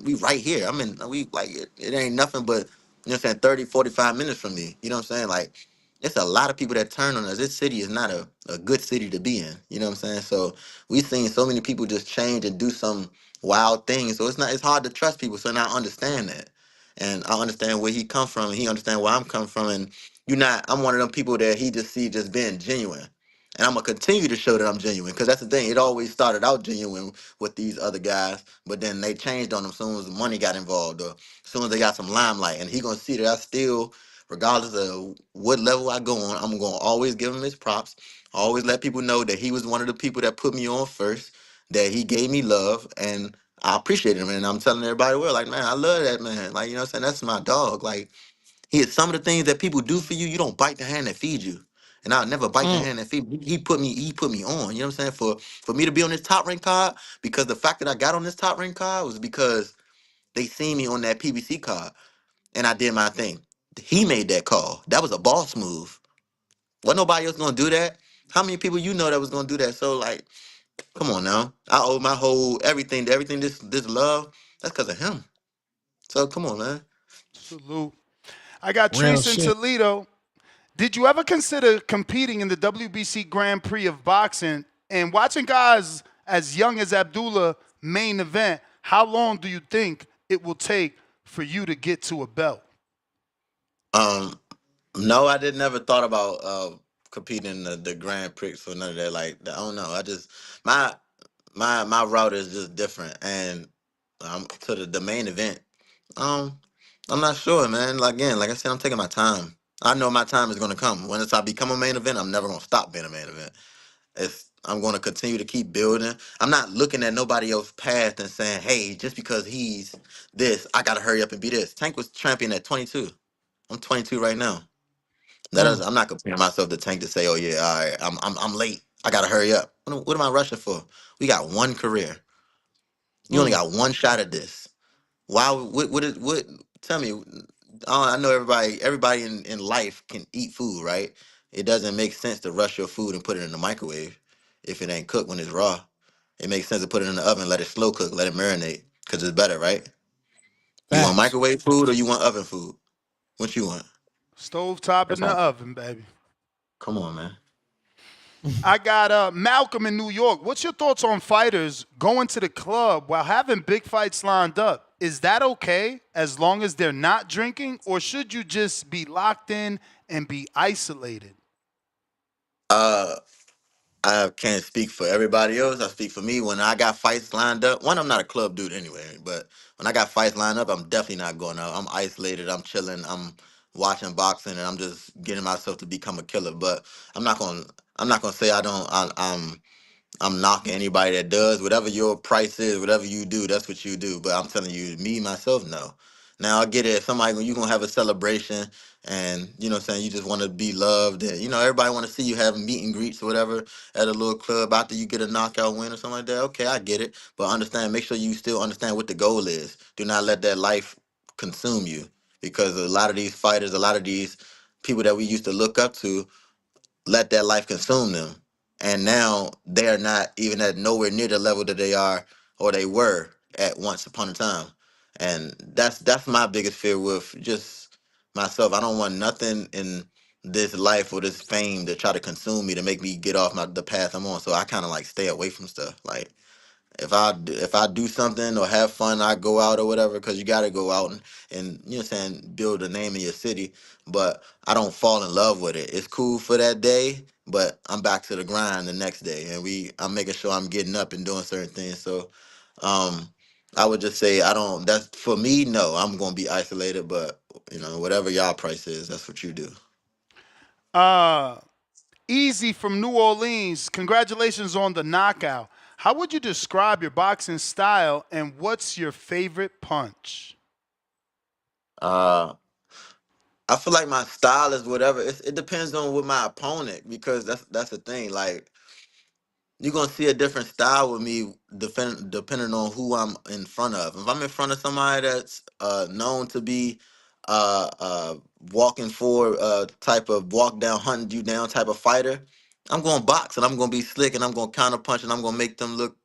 we right here. I'm in. We like it ain't nothing but what I'm saying 30, 45 minutes from me. You know what I'm saying? Like it's a lot of people that turn on us. This city is not a good city to be in. You know what I'm saying? So we seen so many people just change and do some wild things. So it's hard to trust people. So now I understand that, and I understand where he come from, and he understand where I'm coming from. And I'm one of them people that he just see just being genuine. And I'm gonna continue to show that I'm genuine because that's the thing. It always started out genuine with these other guys, but then they changed on them as soon as the money got involved or as soon as they got some limelight. And he gonna see that I still, regardless of what level I go on, I'm gonna always give him his props. Always let people know that he was one of the people that put me on first, that he gave me love, and I appreciate him. And I'm telling everybody, well, like, man, I love that man. Like, you know what I'm saying? That's my dog. Like, some of the things that people do for you, you don't bite the hand that feeds you. And I'll never bite the mm, hand that feeds me. He put me on. You know what I'm saying? For me to be on this top rank card, because the fact that I got on this top rank card was because they seen me on that PBC card and I did my thing. He made that call. That was a boss move. Wasn't nobody else gonna do that. How many people you know that was gonna do that? So like, come on now. I owe my whole everything this love. That's because of him. So come on, man. Salute. I got Real Treese in shit. Toledo. Did you ever consider competing in the WBC Grand Prix of boxing and watching guys as young as Abdullah main event? How long do you think it will take for you to get to a belt? Um, no, I did never thought about competing in the Grand Prix or none of that. Like, I don't know. I just my my route is just different, and to the main event. Um, I'm not sure, man. Like, again, like I said, I'm taking my time. I know my time is gonna come. When I become a main event, I'm never gonna stop being a main event. I'm going to continue to keep building. I'm not looking at nobody else's path and saying, "Hey, just because he's this, I gotta hurry up and be this." Tank was champion at 22. I'm 22 right now. Mm, I'm not comparing myself to Tank to say, "Oh yeah, all right, I'm late. I gotta hurry up." What am I rushing for? We got one career. You only mm. got one shot at this. Why? What? Tell me. I know everybody in life can eat food, right? It doesn't make sense to rush your food and put it in the microwave if it ain't cooked when it's raw. It makes sense to put it in the oven, let it slow cook, let it marinate, because it's better, right? You want Facts. microwave food or you want oven food? What you want? Stove top in That's the how. oven, baby. Come on, man. I got Malcolm in New York. What's your thoughts on fighters going to the club while having big fights lined up? Is that okay as long as they're not drinking, or should you just be locked in and be isolated? Uh, I can't speak for everybody else. I speak for me. When I got fights lined up, one, I'm not a club dude anyway, but when I got fights lined up, I'm definitely not going out. I'm isolated. I'm chilling. I'm watching boxing, and I'm just getting myself to become a killer. But I'm not gonna. I'm not gonna say I don't. I'm knocking anybody that does whatever your price is, whatever you do, that's what you do. But I'm telling you, me myself, no. Now I get it. If somebody when you gonna have a celebration and what I'm saying, you just want to be loved and everybody want to see you have meet and greets or whatever at a little club after you get a knockout win or something like that. Okay, I get it. But understand, make sure you still understand what the goal is. Do not let that life consume you because a lot of these fighters, a lot of these people that we used to look up to let that life consume them. And now they are not even at nowhere near the level that they are or they were at once upon a time. And that's my biggest fear with just myself. I don't want nothing in this life or this fame to try to consume me to make me get off the path I'm on. So I kind of like stay away from stuff. Like if I do something or have fun, I go out or whatever because you got to go out and saying build a name in your city. But I don't fall in love with it. It's cool for that day, but I'm back to the grind the next day, and I'm making sure I'm getting up and doing certain things. So, um, I would just say I don't. That's for me. No, I'm gonna be isolated, but whatever y'all price is, that's what you do. Uh, Easy from New Orleans. Congratulations on the knockout. How would you describe your boxing style and what's your favorite punch? Uh, I feel like my style is whatever. It depends on what my opponent because that's the thing. Like you're gonna see a different style with me depending on who I'm in front of. If I'm in front of somebody that's known to be uh, uh, walking for type of walk down, hunting you down type of fighter, I'm gonna box and I'm gonna be slick and I'm gonna counter punch and I'm gonna make them look,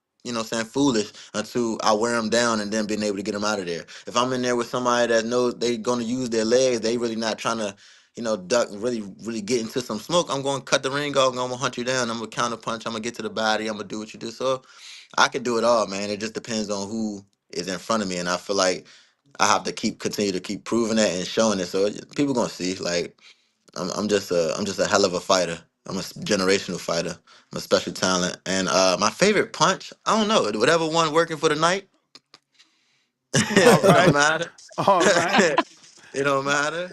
saying foolish until I wear them down and then being able to get them out of there. If I'm in there with somebody that knows they gonna use their legs, they really not trying to duck and really get into some smoke, I'm going to cut the ring off. I'm going to hunt you down. I'm going to counter punch. I'm going to get to the body. I'm going to do what you do. So I can do it all, man. It just depends on who is in front of me. And I feel like I have to continue to keep proving that and showing it. So people going to see, like, I'm just a hell of a fighter. I'm a generational fighter. I'm a special talent. And my favorite punch, I don't know, whatever one working for the night, All it don't right. matter. All right. It don't matter.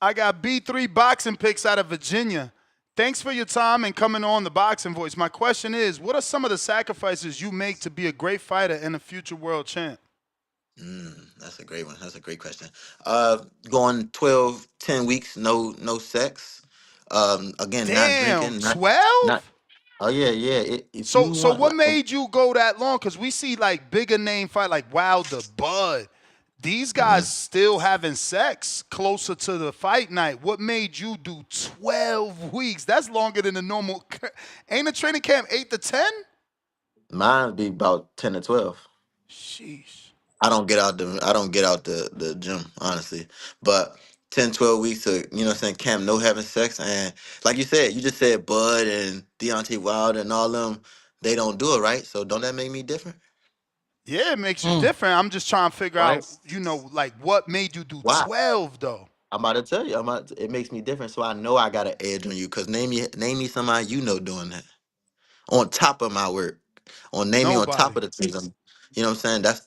I got B3 boxing picks out of Virginia. Thanks for your time and coming on the Boxing Voice. My question is, what are some of the sacrifices you make to be a great fighter and a future world champ? That's a great one. That's a great question. Going 12, 10 weeks, no sex. Again, not Damn, drinking, not 12? oh yeah, yeah. If you So want what like made you go that long? Because we see like bigger name fight like Wilder, Bud. These Hmm. guys still having sex closer to the fight night. What made you do 12 weeks? That's longer than the normal. Ain't a training camp 8 to 10? Mine be about 10 to 12. Sheesh. I don't get out the gym, honestly. But 10, 12 weeks to, what I'm saying, camp, no having sex, and like you said, you just said Bud and Deontay Wilder and all them, they don't do it, right? So don't that make me different? Yeah, it makes you Mm. different. I'm just trying to figure Right? out, like what made you do Why? 12 though? I'm about to tell you. It makes me different, so I know I got an edge on you. Cause name me somebody doing that on top of my work, on name me on top Nobody. of the things. You know what I'm saying? That's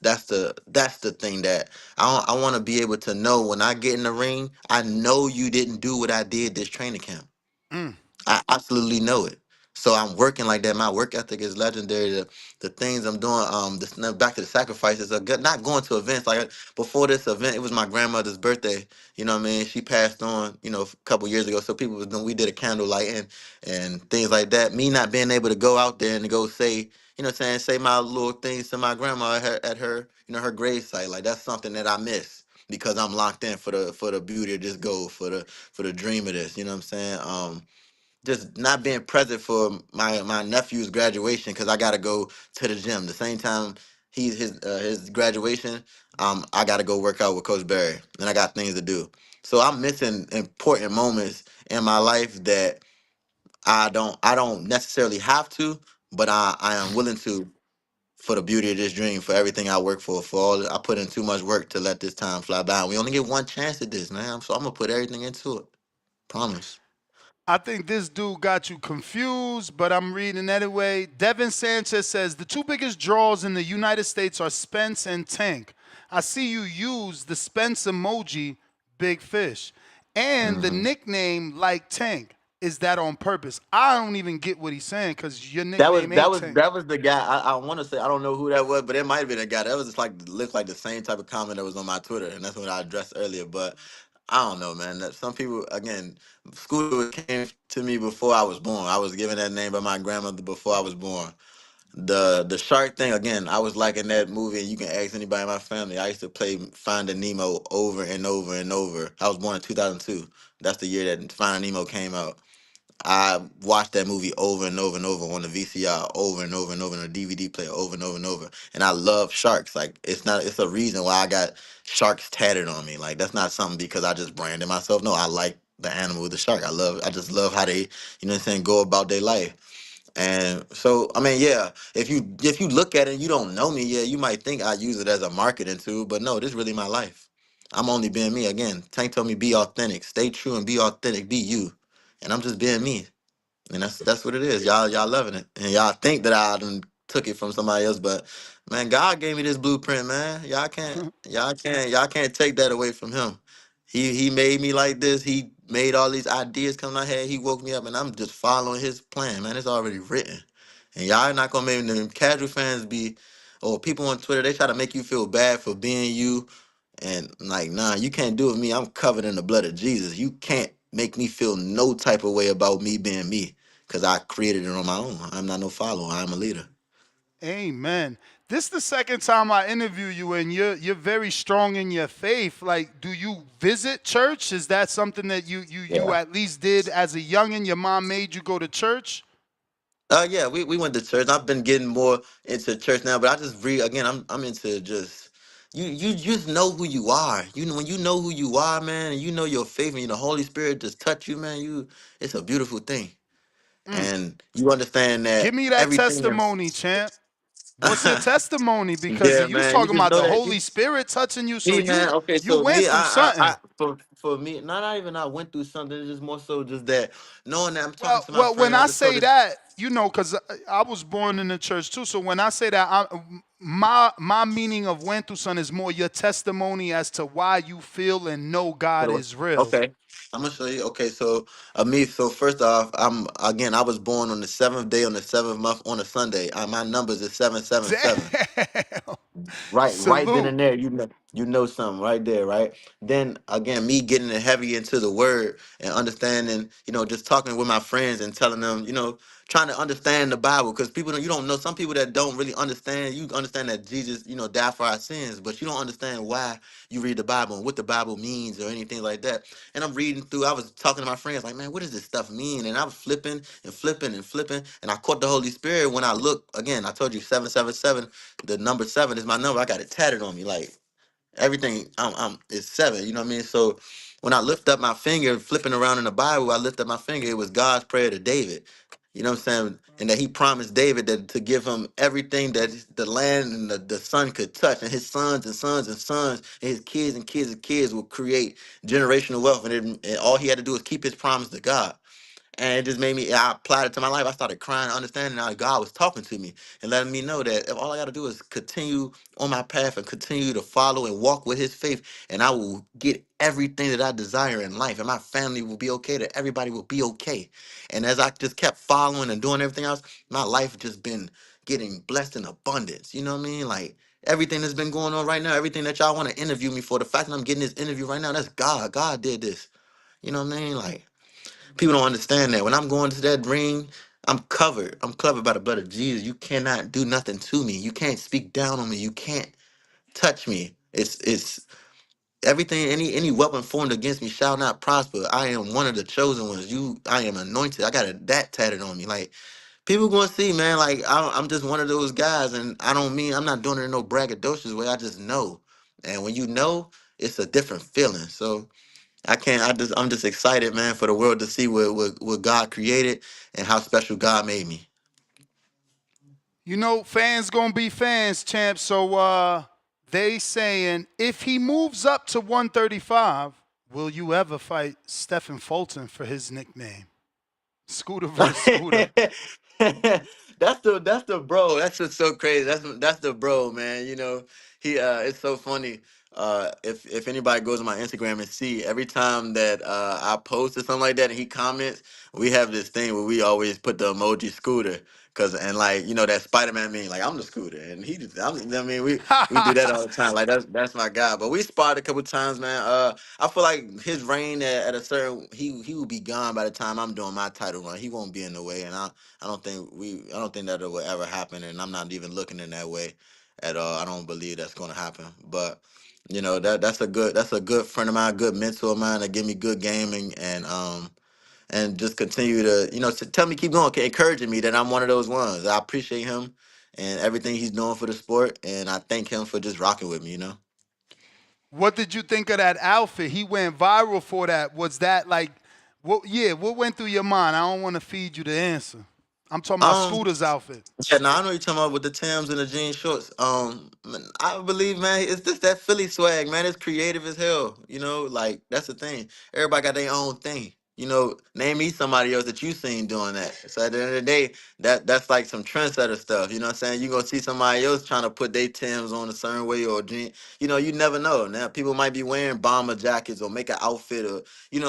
the thing that I want to be able to know when I get in the ring. I know you didn't do what I did this training camp. Mm. I absolutely know it. So I'm working like that. My work ethic is legendary. The things I'm doing, back to the sacrifices are good. Not going to events like before this event. It was my grandmother's birthday. You know what I mean? She passed on, a couple years ago. So people was doing. We did a candle lighting and things like that. Me not being able to go out there and to go say, say my little things to my grandma at her, her grave site. Like that's something that I miss because I'm locked in for the beauty of this goal, for the dream of this. You know what I'm saying? Just not being present for my nephew's graduation because I gotta go to the gym. The same time his graduation, I gotta go work out with Coach Barry, and I got things to do. So I'm missing important moments in my life that I don't necessarily have to, but I am willing to for the beauty of this dream, for everything I work for all I put in too much work to let this time fly by. We only get one chance at this, man. So I'm gonna put everything into it. Promise. I think this dude got you confused, but I'm reading anyway. Devin Sanchez says the two biggest draws in the United States are Spence and Tank. I see you use the Spence emoji, big fish, and the Mm-hmm. nickname like Tank. Is that on purpose? I don't even get what he's saying because your That was nickname that ain't was Tank. that was the guy. I want to say I don't know who that was, but it might have been a guy that was just like looked like the same type of comment that was on my Twitter, and that's what I addressed earlier. But I don't know, man. That some people again, Scooter came to me before I was born. I was given that name by my grandmother before I was born. The shark thing again. I was like in that movie, and you can ask anybody in my family. I used to play Finding Nemo over and over and over. I was born in 2002. That's the year that Finding Nemo came out. I watched that movie over and over and over on the VCR, over and over and over on the DVD player, over and over and over. And I love sharks. Like it's a reason why I got sharks tatted on me. Like that's not something because I just branded myself. No, I like the animal, the shark. I just love how they, what I'm saying, go about their life. And so, I mean, yeah, if you look at it, and you don't know me, yeah, you might think I use it as a marketing tool, but no, this is really my life. I'm only being me. Again, Tank told me be authentic, stay true and be authentic, be you. And I'm just being me. And that's what it is. Y'all loving it. And y'all think that I done took it from somebody else, but man, God gave me this blueprint, man. Y'all can't take that away from him. He made me like this. He made all these ideas come to my head. He woke me up and I'm just following his plan, man. It's already written. And y'all not gonna make the casual fans be or people on Twitter, they try to make you feel bad for being you. And like, nah, you can't do it with me. I'm covered in the blood of Jesus. You can't make me feel no type of way about me being me because I created it on my own. I'm not no follower. I'm a leader. Amen. This is the second time I interview you, and you're very strong in your faith. Like, do you visit church? Is that something that you Yeah. at least did as a youngin'? Your mom made you go to church? Yeah, we went to church. I've been getting more into church now, but I just read again. I'm into just you just know who you are. You know when you know who you are, man, and you know your faith and the Holy Spirit just touch you, man. It's a beautiful thing, Mm. and you understand Give that me that everything is. testimony, champ. What's your testimony? Because Yeah, you was man, you talking just about know the that Holy Spirit touching you, so me, man. Okay, you so went me, through something. for me, not even I went through something. It's just more so just that knowing that I'm talking Well, to my well, friend. when I I just told say this. that, because I was born in the church too. So when I say that, my meaning of went through something is more your testimony as to why you feel and know God is real. Okay, I'm gonna show you. Okay, so me. So first off, I was born on the seventh day on the seventh month on a Sunday. My numbers is 777. Damn. Right then Salute. and there, you know. You know something right there, right? Then again, me getting heavy into the word and understanding, just talking with my friends and telling them, trying to understand the Bible, because people don't, you don't know, some people that don't really understand. You understand that Jesus, died for our sins, but you don't understand why you read the Bible and what the Bible means or anything like that. And I'm reading through, I was talking to my friends like, man, what does this stuff mean? And I was flipping and flipping and flipping, and I caught the Holy Spirit when I look again. I told you 777, the number 7 is my number. I got it tatted on me, like everything is 7, you know what I mean? So when I lift up my finger, flipping around in the Bible, I lift up my finger, it was God's prayer to David. You know what I'm saying? And that he promised David that to give him everything that the land and the sun could touch, and his sons and sons and sons and his kids and kids and kids will create generational wealth. And all he had to do was keep his promise to God. And it just made me, I applied it to my life. I started crying, understanding how God was talking to me and letting me know that if all I got to do is continue on my path and continue to follow and walk with his faith, and I will get everything that I desire in life, and my family will be okay, that everybody will be okay. And as I just kept following and doing everything else, my life just been getting blessed in abundance. You know what I mean? Like everything that's been going on right now, everything that y'all want to interview me for, the fact that I'm getting this interview right now, that's God. God did this. You know what I mean? Like, people don't understand that. When I'm going to that ring, I'm covered. I'm covered by the blood of Jesus. You cannot do nothing to me. You can't speak down on me. You can't touch me. It's everything. Any weapon formed against me shall not prosper. I am one of the chosen ones. I am anointed. I got that tatted on me. Like people gonna see, man. Like I'm just one of those guys, and I'm not doing it in no braggadocious way. I just know, and when you know, it's a different feeling. So. I'm just excited, man, for the world to see what God created and how special God made me. You know, fans gonna be fans, champ. So they saying if he moves up to 135, will you ever fight Stephen Fulton for his nickname? Scooter versus Scooter. That's the bro. That's just so crazy. That's the bro, man. He it's so funny. If anybody goes on my Instagram and see every time that I post or something like that and he comments, we have this thing where we always put the emoji scooter. Cause and like that Spider-Man meme, like I'm the scooter and I mean we do that all the time. Like that's my guy. But we sparred a couple times, man. I feel like his reign at a certain he will be gone by the time I'm doing my title run. He won't be in the way, and I don't think that will ever happen, and I'm not even looking in that way at all. I don't believe that's going to happen. But that's a good friend of mine, a good mentor of mine that give me good gaming and just continue to to tell me keep going, encouraging me that I'm one of those ones. I appreciate him and everything he's doing for the sport, and I thank him for just rocking with me. What did you think of that outfit? He went viral for that. Was that like, what? Yeah, what went through your mind? I don't want to feed you the answer. I'm talking about Um, Scooter's outfit. Yeah, no, I know you're talking about with the Timbs and the jean shorts. Man, I believe, man, it's just that Philly swag, man. It's creative as hell. Like that's the thing. Everybody got their own thing. Name me somebody else that you seen doing that. So at the end of the day, that's like some trendsetter stuff. You know what I'm saying? You gonna see somebody else trying to put their Timbs on a certain way or jean. You never know. Now people might be wearing bomber jackets or make an outfit or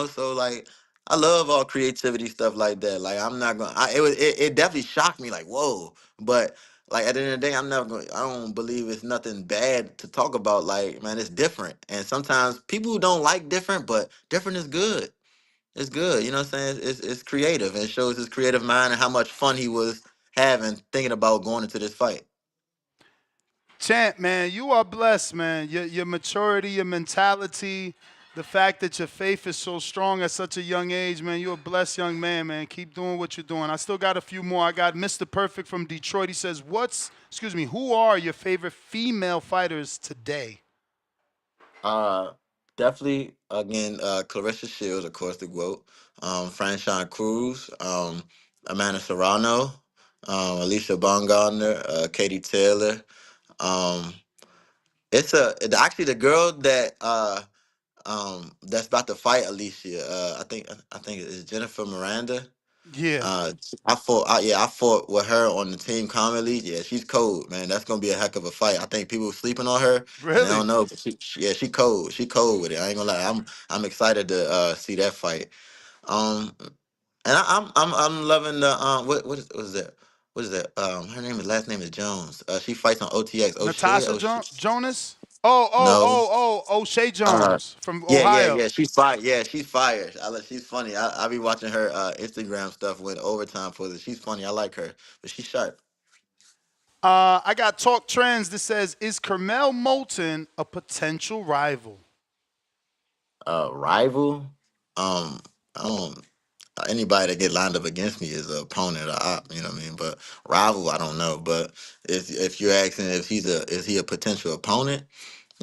so like I love all creativity stuff like that. Like I'm not gonna. It definitely shocked me. Like whoa, but like at the end of the day, I'm never going. I don't believe it's nothing bad to talk about. Like man, it's different, and sometimes people don't like different, but different is good. It's good. You know what I'm saying? It's creative, and it shows his creative mind and how much fun he was having thinking about going into this fight. Champ, man, you are blessed, man. Your maturity, your mentality, the fact that your faith is so strong at such a young age, man. You're a blessed young man, man. Keep doing what you're doing. I still got a few more. I got Mr. Perfect from Detroit. He says, who are your favorite female fighters today? Uh, Definitely again, Clarissa Shields, of course, the GOAT. Franchon Cruz, Amanda Serrano, Alicia Baumgartner, Katie Taylor. Um, actually the girl that's about to fight Alicia. I think it's Jennifer Miranda. Yeah, I fought with her on the team commonly. Yeah, she's cold, man. That's gonna be a heck of a fight. I think people sleeping on her and they don't really? know, but she cold. She cold with it. I ain't gonna lie. I'm excited to see that fight. Um, and I'm loving the what is that? What is that? Her last name is Jones. She fights on OTX. O'Shea. Natasha O'Shea. Jonas? Oh, oh, No, oh, O'Shea Uh, Jones from yeah, yeah, Ohio. yeah. She's fire. Yeah, she's fire. She's funny. I be watching her Instagram stuff with overtime for this. She's funny. I like her, but she's sharp. I got Talk Trends that says, is Carmel Moulton a potential rival? Rival. I don't. Anybody that get lined up against me is an opponent or op. You know what I mean? But rival, I don't know. But if you're asking if is he a potential opponent?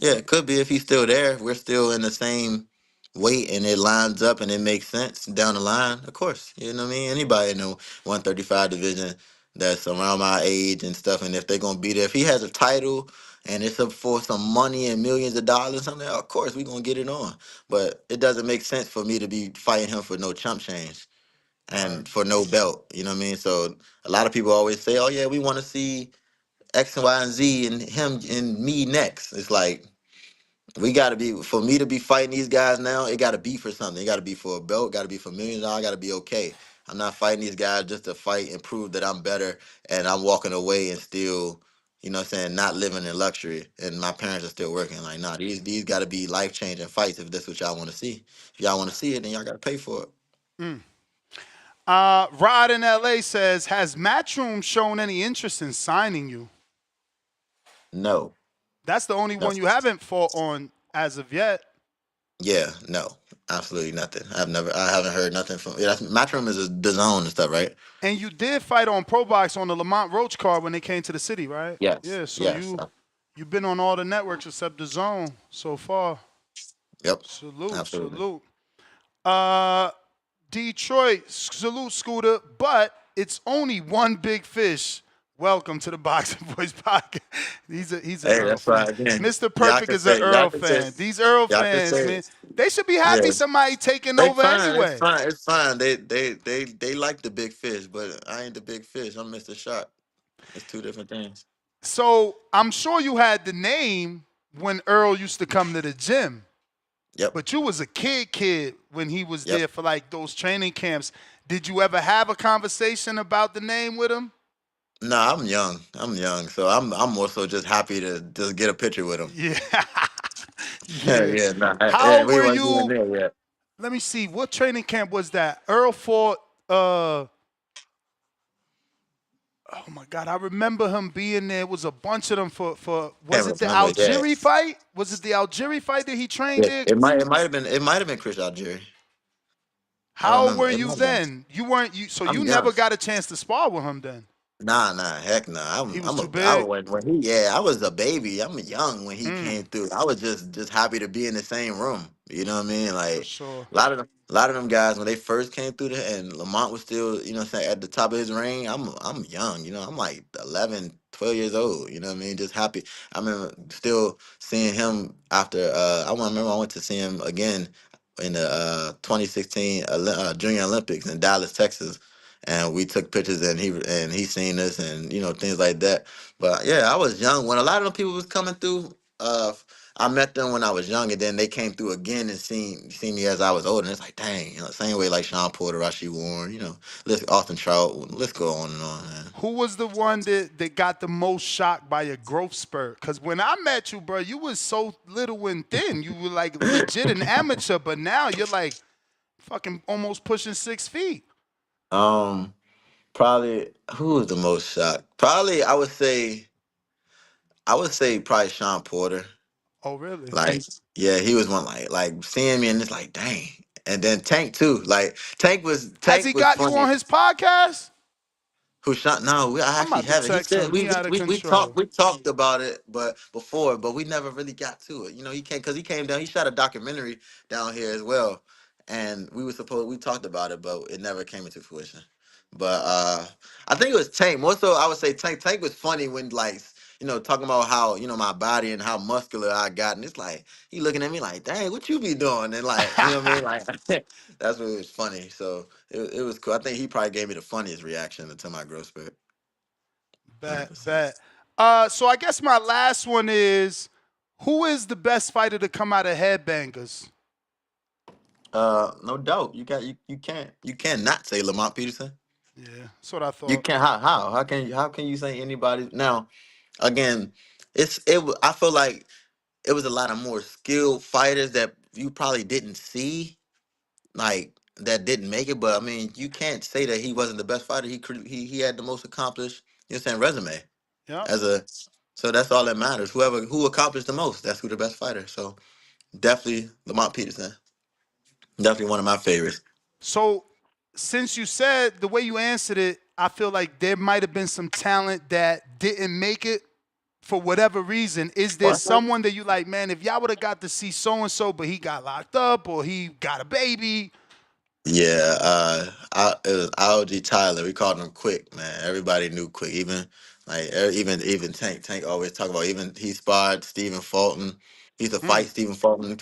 Yeah, it could be if he's still there. We're still in the same weight and it lines up and it makes sense down the line. Of course, you know what I mean. Anybody in the 135 division that's around my age and stuff, and if they're gonna be there, if he has a title and it's up for some money and millions of dollars, something, of course we're gonna get it on. But it doesn't make sense for me to be fighting him for no chump change Word. and for no belt. You know what I mean? So a lot of people always say, "Oh yeah, we want to see X and Y and Z and him and me next." It's like we got to be for me to be fighting these guys now. It got to be for something. It got to be for a belt. Got to be for millions. I got to be okay. I'm not fighting these guys just to fight and prove that I'm better and I'm walking away and still, you know what I'm saying, not living in luxury and my parents are still working. Like, nah, these got to be life changing fights if that's what y'all want to see. If y'all want to see it, then y'all got to pay for it. Rod in LA says, has Matchroom shown any interest in signing you? No, That's the only no, one you haven't fought on as of yet. yeah, no, absolutely nothing. I haven't heard nothing from. Yeah, that's Matchroom is the zone and stuff, right? And you did fight on Pro Box on the Lamont Roach card when they came to the city, right? Yes, Yeah, so yes, you've been on all the networks except the zone so far. yep, Salute, absolutely. salute. Uh Detroit, salute Scooter, but it's only one big fish. Welcome to the Boxing Voice podcast. He's an Hey, Earl that's fan. right. Again, Mr. Perfect is an y'all Earl can say, fan. These Earl y'all can fans, say, man, they should be happy yeah, somebody taking they over fine. It's anyway. fine. It's fine. They like the big fish, but I ain't the big fish. I'm Mr. Shark. It's two different things. So I'm sure you had the name when Earl used to come to the gym, Yep, but you was a kid when he was yep. there for like those training camps. Did you ever have a conversation about the name with him? Nah, I'm young. I'm young, so I'm more so just happy to just get a picture with him. Yeah. Yeah. Yeah, nah, How yeah, old we were wasn't even you? there yet. Let me see. What training camp was that? Earl fought oh my God, I remember him being there. It was a bunch of them for was Can't it the remember. Yeah, Algieri fight? Was it the Algieri fight that he trained yeah. there? It might have been Chris Algieri. I don't How old remember. were It you might have been. then? You weren't you so I'm you young. never got a chance to spar with him then. Nah, heck nah. He was I'm too a, I big? when he, yeah, I was a baby. I'm young when he Mm, came through. I was just happy to be in the same room. You know what I mean? for Like sure. a lot of them guys when they first came through there, and Lamont was still, you know, what I'm saying at the top of his ring. I'm young. You know, I'm like 11, 12 years old. You know what I mean? Just happy. I remember still seeing him after. I went to see him again in the 2016 Junior Olympics in Dallas, Texas, and we took pictures and he seen us and things like that. But yeah, I was young when a lot of them people was coming through. I met them when I was young, and then they came through again and seen me as I was older. And it's like, dang, same way like Sean Porter, Rashid Warren, let's Austin Trout, let's go on and on, man. Who was the one that got the most shocked by your growth spurt? Because when I met you, bro, you was so little and thin. You were like legit an amateur, but now you're like fucking almost pushing 6 feet. Um, Probably who was the most shocked? Probably I would say probably Sean Porter. Oh, really? Like, yeah, he was one like seeing me and it's like, dang. And then Tank too. Like Tank was Has Tank he was got you funny. on his podcast? Who shot? No, I I'm actually about to haven't. He text said him. we He we, out of we we talked control. we talked about it, but before, but we never really got to it. He came because he came down. He shot a documentary down here as well, and we talked about it, but it never came into fruition. But I think it was Tank. More so, I would say Tank. Tank was funny when like talking about how my body and how muscular I got, and it's like he looking at me like, dang, what you be doing? And like what I mean, like that's what was funny. So it was cool. I think he probably gave me the funniest reaction to my growth spurt. Bet, 100%. bet. So I guess my last one is, who is the best fighter to come out of Headbangers? No doubt. You can't not say Lamont Peterson. Yeah, that's what I You thought. can't how can you say anybody now? Again, I feel like it was a lot of more skilled fighters that you probably didn't see, like that didn't make it. But I mean, you can't say that he wasn't the best fighter. He had the most accomplished, you know, what I'm saying, resume Yep. as a. So that's all that matters. Who accomplished the most, that's who the best fighter. So definitely Lamont Peterson, definitely one of my favorites. So, since you said the way you answered it, I feel like there might have been some talent that didn't make it for whatever reason. Is there someone that you like, man, if y'all would have got to see so and so, but he got locked up or he got a baby? Yeah, it was Algie Tyler. We called him Quick, man. Everybody knew Quick. Even even Tank always talk about. Even he sparred Stephen Fulton. He used to Mm. fight Stephen Fulton.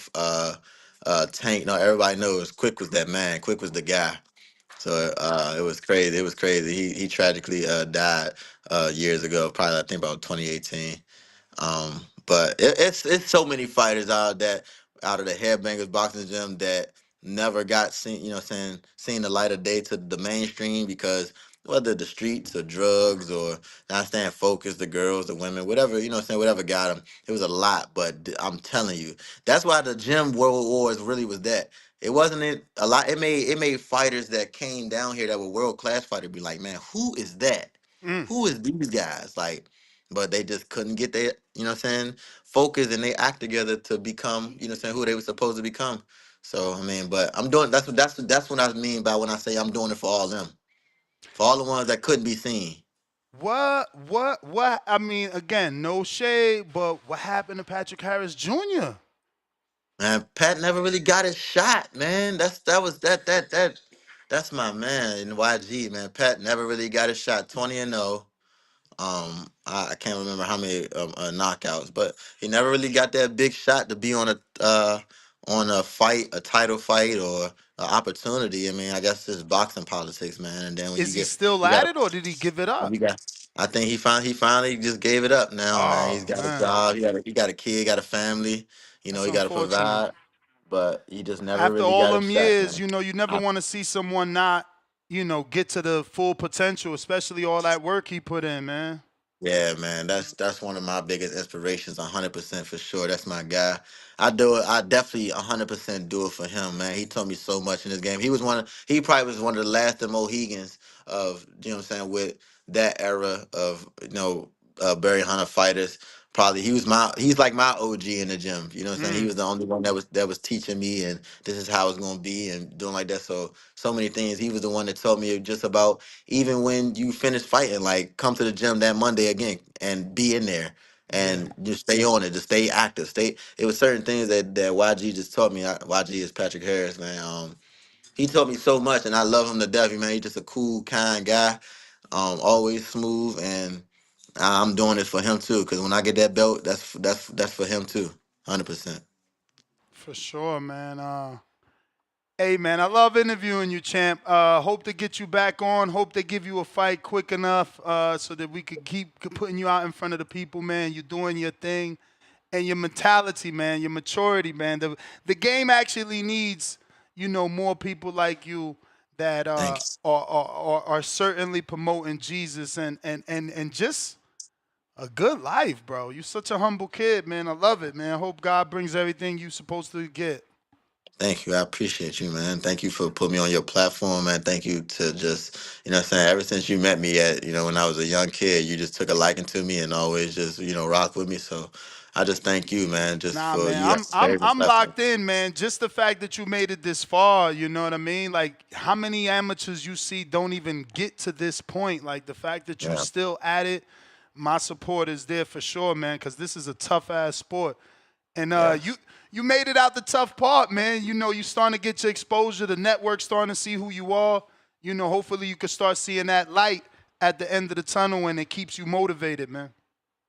Tank. No, everybody knows Quick was that man. Quick was the guy. So it was crazy. It was crazy. He tragically died years ago. Probably I think about 2018. But it's so many fighters out of the Headbangers Boxing Gym that never got seen, you know, what I'm saying, seen the light of day to the mainstream because whether the streets or drugs or not staying focused, the girls, the women, whatever, you know, what I'm saying, whatever got them, it was a lot. But I'm telling you, that's why the gym world wars really was that. It wasn't it a lot. It made fighters that came down here that were world class fighters be like, man, who is that? Mm. Who is these guys? Like, but they just couldn't get their, you know what I'm saying, focus and they act together to become, you know what I'm saying, who they were supposed to become. So I mean, but I'm doing that's what I mean by when I say I'm doing it for all them. For all the ones that couldn't be seen. What? I mean, again, no shade, but what happened to Patrick Harris Jr.? Man, Pat never really got his shot, man. That's my man in YG, man. Pat never really got his shot. 20-0. I can't remember how many knockouts, but he never really got that big shot to be on a fight, a title fight, or an opportunity. I mean, I guess it's boxing politics, man. And then when Is he still you at got it or did he give it up? you got, I think he finally just gave it up now, man. He's Oh got a man, job, he got a kid, got a family. You know, that's he got to unfortunate. provide, but he just never After really all got his them shot, years, man. you never want to see someone not, get to the full potential, especially all that work he put in, man. Yeah, man, that's one of my biggest inspirations, 100% for sure. That's my guy. I do it. I definitely 100% do it for him, man. He taught me so much in this game. He probably was one of the last of Mohegans of, you know what I'm saying, with that era of, Barry Hunter fighters. Probably he's like my OG in the gym. You know what I'm saying? He Mm. was the only one that was teaching me and this is how it's gonna be and doing like that. So many things. He was the one that told me just about even when you finish fighting, like come to the gym that Monday again and be in there Yeah, and just stay on it, just stay active. It was certain things that YG just taught me. YG is Patrick Harris, man. He taught me so much, and I love him to death. Man, he's just a cool, kind guy. Always smooth, and I'm doing it for him too. Cause when I get that belt, that's for him too, 100%. for sure, man. Hey, man, I love interviewing you, champ. Hope to get you back on. Hope they give you a fight quick enough so that we could keep putting you out in front of the people, man. You're doing your thing. And your mentality, man, your maturity, man. The game actually needs, more people like you that Thank are certainly promoting Jesus and just a good life, bro. You're such a humble kid, man. I love it, man. I hope God brings everything you're supposed to get. Thank you. I appreciate you, man. Thank you for putting me on your platform, man. Thank you to just, what I'm saying, ever since you met me when I was a young kid, you just took a liking to me and always just, rock with me. So I just thank you, man, just Nah, for man, you I'm as a I'm very I'm respectful. locked in, man. Just the fact that you made it this far, you know what I mean? Like how many amateurs you see don't even get to this point. Like the fact that you Yeah, still at it, my support is there for sure, man, because this is a tough ass sport. And you yes, you made it out the tough part, man. You starting to get your exposure. The network starting to see who you are. Hopefully you can start seeing that light at the end of the tunnel, and it keeps you motivated, man.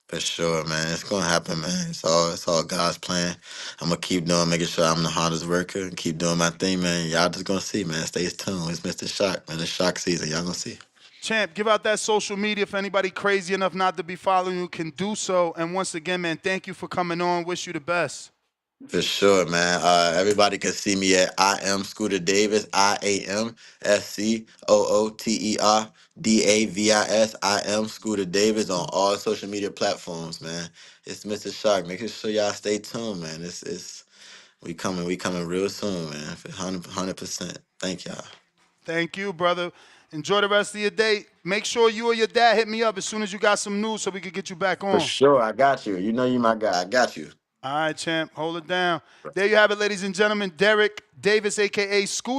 for sure, man. It's gonna happen, man. It's all God's plan. I'm gonna keep doing, making sure I'm the hardest worker and keep doing my thing, man. Y'all just gonna see, man. Stay tuned. It's Mr. Shock, man. It's shock season. Y'all gonna see. Champ, give out that social media if anybody crazy enough not to be following you can do so. And once again, man, thank you for coming on. Wish you the best. For sure, man. Everybody can see me at I am Scooter Davis. IamScooterDavis. I am Scooter Davis on all social media platforms, man. It's Mr. Shark. Make sure y'all stay tuned, man. It's we coming real soon, man. 100%. Thank y'all. Thank you, brother. Enjoy the rest of your day. Make sure you or your dad hit me up as soon as you got some news so we can get you back For on. sure, I got you. You know you my guy. I got you. All right, champ. Hold it down. There you have it, ladies and gentlemen. Deric Davis, a.k.a. Scooter.